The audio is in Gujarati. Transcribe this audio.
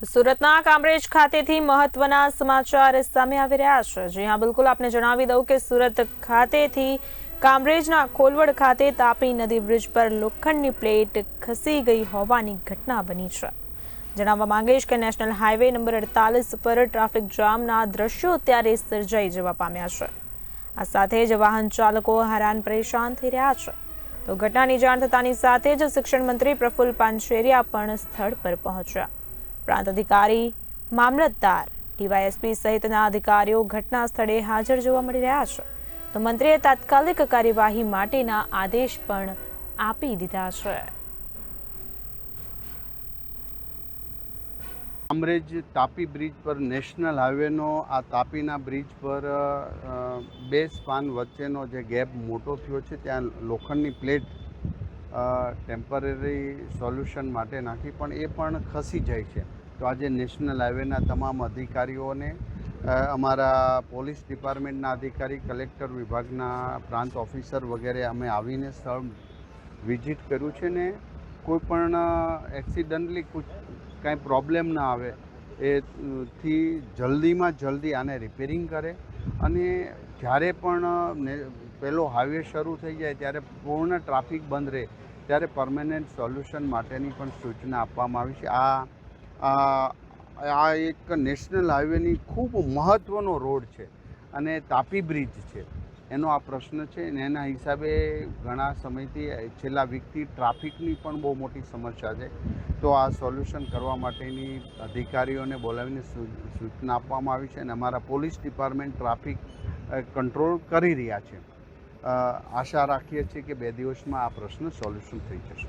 તો સુરતના કામરેજ ખાતેથી મહત્વના સમાચાર સામે આવી રહ્યા છે। જી હા, બિલકુલ આપને જણાવી દઉં કે સુરત ખાતેથી કામરેજના ખોલવડ ખાતે તાપી નદી બ્રિજ પર લોખંડની પ્લેટ ખસી ગઈ હોવાની ઘટના બની છે। જણાવવા માંગીશ કે નેશનલ હાઈવે નંબર 48 પર ટ્રાફિક જામના દ્રશ્યો ત્યારે સર્જાઈ જવા પામ્યા છે। આ સાથે જ વાહન ચાલકો હેરાન પરેશાન થઈ રહ્યા છે। તો ઘટનાની જાણ થતાની સાથે જ શિક્ષણ મંત્રી પ્રફુલ્લ પાનછેરિયા પણ સ્થળ પર પહોંચ્યા। પ્રાંત અધિકારી, મામલતદાર, ડીવાયએસપી સહિતના અધિકારીઓ ઘટના સ્થળે હાજર જોવા મળી રહ્યા છે। તો મંત્રીએ તાત્કાલિક કાર્યવાહી માટેના આદેશ પણ આપી દીધા છે। કામરેજ તાપી બ્રિજ પર નેશનલ હાઈવેનો આ તાપીના બ્રિજ પર બે સ્પાન વચ્ચેનો જે ગેપ મોટો થયો છે ત્યાં લોખંડની પ્લેટ ટેમ્પરરી સોલ્યુશન માટે નાખી પણ એ પણ ખસી જાય છે। તો આજે નેશનલ હાઈવેના તમામ અધિકારીઓને અમારા પોલીસ ડિપાર્ટમેન્ટના અધિકારી, કલેક્ટર વિભાગના પ્રાંત ઓફિસર વગેરે અમે આવીને સ્થળ વિઝિટ કર્યું છે ને કોઈ પણ એક્સિડન્ટલી કાંઈ પ્રોબ્લેમ ના આવે એથી જલ્દીમાં જલ્દી આને રિપેરિંગ કરે અને જ્યારે પણ પહેલો હાઈવે શરૂ થઈ જાય ત્યારે પૂર્ણ ટ્રાફિક બંધ રહે ત્યારે પરમેનન્ટ સોલ્યુશન માટેની પણ સૂચના આપવામાં આવી છે। આ એક નેશનલ હાઈવેની ખૂબ મહત્ત્વનો રોડ છે અને તાપી બ્રિજ છે એનો આ પ્રશ્ન છે અને એના હિસાબે ઘણા સમયથી છેલ્લા વીકથી ટ્રાફિકની પણ બહુ મોટી સમસ્યા છે। તો આ સોલ્યુશન કરવા માટેની અધિકારીઓને બોલાવીને સૂચના આપવામાં આવી છે અને અમારા પોલીસ ડિપાર્ટમેન્ટ ટ્રાફિક કંટ્રોલ કરી રહ્યા છે। આશા રાખીએ છીએ કે 2 દિવસમાં આ પ્રશ્ન સોલ્યુશન થઈ જશે।